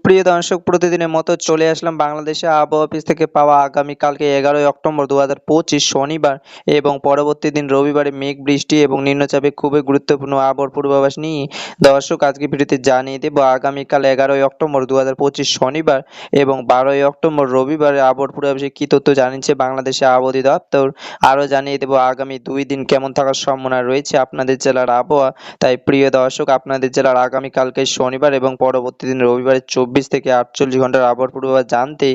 প্রিয় দর্শক, প্রতিদিনের মতো চলে আসলাম বাংলাদেশে আবহাওয়া অফিস থেকে পাওয়া আগামীকালকে 11ই অক্টোবর 2025 শনিবার এবং পরবর্তী দিন রবিবারে মেঘ বৃষ্টি এবং নিম্নচাপে খুবই গুরুত্বপূর্ণ আবহাওয়ার পূর্বাভাস নিয়ে দর্শক আজকে ভিডিওতে জানিয়ে দেব আগামীকাল 11ই অক্টোবর 2025 শনিবার এবং 12ই অক্টোবর রবিবারে আবহাওয়ার পূর্বাভাসে কী তথ্য জানিয়েছে বাংলাদেশে আবহাওয়া অধিদপ্তর। আরও জানিয়ে দেব আগামী 2 দিন কেমন থাকার সম্ভাবনা রয়েছে আপনাদের জেলার আবহাওয়া। তাই প্রিয় দর্শক, আপনাদের জেলার আগামীকালকে শনিবার এবং পরবর্তী দিন রবিবারে 24 থেকে 48 ঘন্টার আবহাওয়ার পূর্বাভাস জানতে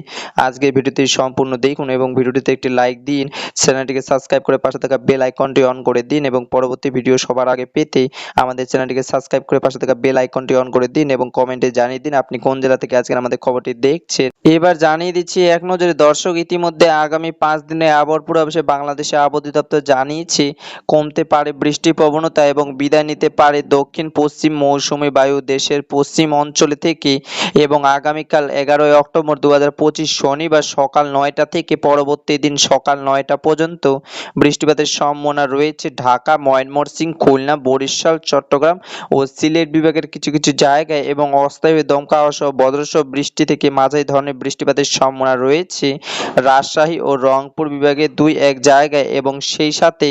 আজকের ভিডিওটি সম্পূর্ণ দেখুন এবং ভিডিওটিতে একটি লাইক দিন, চ্যানেলটিকে সাবস্ক্রাইব করে পাশে থাকা বেল আইকনটি অন করে দিন এবং পরবর্তী ভিডিও সবার আগে পেতে আমাদের চ্যানেলটিকে সাবস্ক্রাইব করে পাশে থাকা বেল আইকনটি অন করে দিন এবং কমেন্টে জানিয়ে দিন আপনি কোন জেলা থেকে আজকের আমাদের খবরটি দেখছেন। এবার জানিয়ে দিচ্ছি এক নজরে দর্শক, ইতিমধ্যে আগামী 5 দিনের আবহাওয়ার পূর্বাভাসে বাংলাদেশে আবহাওয়া অধিদপ্তর জানিয়েছে কমতে পারে বৃষ্টির প্রবণতা এবং বিদায় নিতে পারে দক্ষিণ পশ্চিম মৌসুমী বায়ু দেশের পশ্চিম অঞ্চলে থেকে এবং আগামীকাল 11ই অক্টোবর 2025 শনিবার সকাল 9টা থেকে পরবর্তী দিন সকাল 9টা পর্যন্ত বৃষ্টিপাতের সম্ভাবনা রয়েছে ঢাকা, ময়মনসিংহ, খুলনা, বরিশাল, চট্টগ্রাম ও সিলেট বিভাগের কিছু কিছু জায়গায় এবং অস্থায়ী দমকা হাওয়া সহ বজ্রসহ বৃষ্টি থেকে মাঝারি ধরনের বৃষ্টিপাতের সম্ভাবনা রয়েছে রাজশাহী ও রংপুর বিভাগের 2-1 জায়গায় এবং সেই সাথে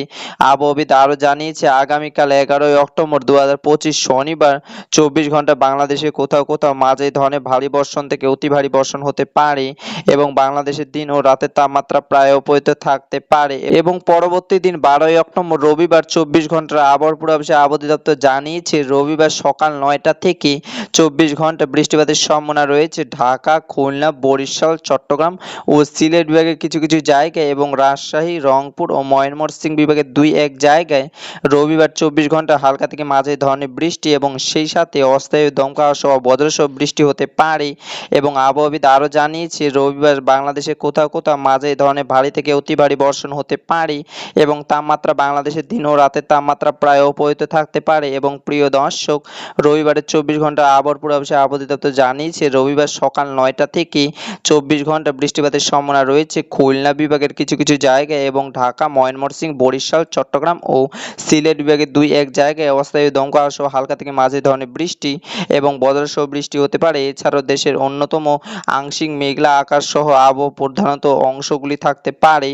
আবহাওয়াবিদ আরও জানিয়েছে আগামীকাল 11ই অক্টোবর 2025 শনিবার 24 ঘন্টা বাংলাদেশে কোথাও কোথাও মাঝারি ধরনের ভারী বর্ষণ থেকে অতি ভারী বর্ষণ হতে পারে এবং বাংলাদেশের দিন ও রাতের তাপমাত্রা প্রায় অপরিবর্তিত থাকতে পারে এবং পরবর্তী দিন 12ই অক্টোবর রবিবার 24 ঘন্টার আবহাওয়ার পূর্বাভাসে আবহাওয়া অধিদপ্তর জানিয়েছে রবিবার সকাল 9টা থেকে 24 ঘন্টা বৃষ্টিপাতের সম্ভাবনা রয়েছে ঢাকা, খুলনা, বরিশাল, চট্টগ্রাম ও সিলেট বিভাগের কিছু কিছু জায়গায় এবং রাজশাহী, রংপুর ও ময়মনসিংহ বিভাগের 2-1 জায়গায় রবিবার 24 ঘন্টা হালকা থেকে মাঝারি ধরনের বৃষ্টি এবং সেই সাথে অস্থায়ী দমকা হাওয়া সহ বজ্রসহ বৃষ্টি হতে পারে এবং আবহাওয়াবিদ আরও জানিয়েছে রবিবার বাংলাদেশে কোথাও কোথাও মাঝারি ধরনের ভারী থেকে অতি ভারী বর্ষণ হতে পারে এবং তাপমাত্রা বাংলাদেশের দিন ও রাতের তাপমাত্রা প্রায় অপরিবর্তিত থাকতে পারে এবং প্রিয় দর্শক, রবিবারের 24 ঘন্টা আবহাওয়ার পূর্বাভাসে আবহাওয়া অধিদপ্তর জানিয়েছে রবিবার সকাল 9টা থেকে 24 ঘন্টা বৃষ্টিপাতের সম্ভাবনা রয়েছে খুলনা বিভাগের কিছু কিছু জায়গায় এবং ঢাকা, ময়মনসিংহ, বরিশাল, চট্টগ্রাম ও সিলেট বিভাগের 2-1 জায়গায় অস্থায়ী দমকা হাওয়া সহ হালকা থেকে মাঝারি ধরনের বৃষ্টি এবং বজ্রসহ বৃষ্টি হতে পারে। এছাড়াও দেশের অন্যতম আংশিক মেঘলা আকাশ সহ আবহাওয়া প্রধানত অংশগুলি থাকতে পারে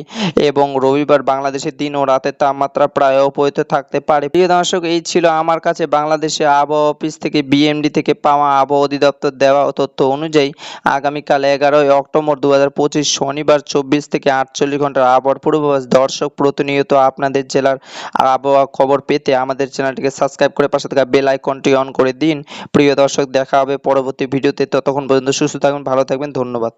এবং রবিবার বাংলাদেশের দিন ও রাতের তাপমাত্রা প্রায় অপরিবর্তিত থাকতে পারে। প্রিয় দর্শক, এই ছিল আমার কাছে বাংলাদেশে আবহাওয়া অফিস থেকে বিএমডি থেকে পাওয়া আবহাওয়া অধিদপ্তর দেওয়া তথ্য অনুযায়ী আগামীকাল 11ই অক্টোবর 2025 শনিবার 24 থেকে 48 ঘন্টার আবহাওয়ার পূর্বাভাস। দর্শক, প্রতিনিয়ত আপনাদের জেলার আবহাওয়া খবর পেতে আমাদের চ্যানেলটিকে সাবস্ক্রাইব করে পাশে থাকা বেল আইকনটি অন করে দিন। প্রিয় দর্শক, দেখা হবে পরবর্তী ভিডিওতে। ততক্ষণ পর্যন্ত সুস্থ থাকবেন, ভালো থাকবেন, ধন্যবাদ।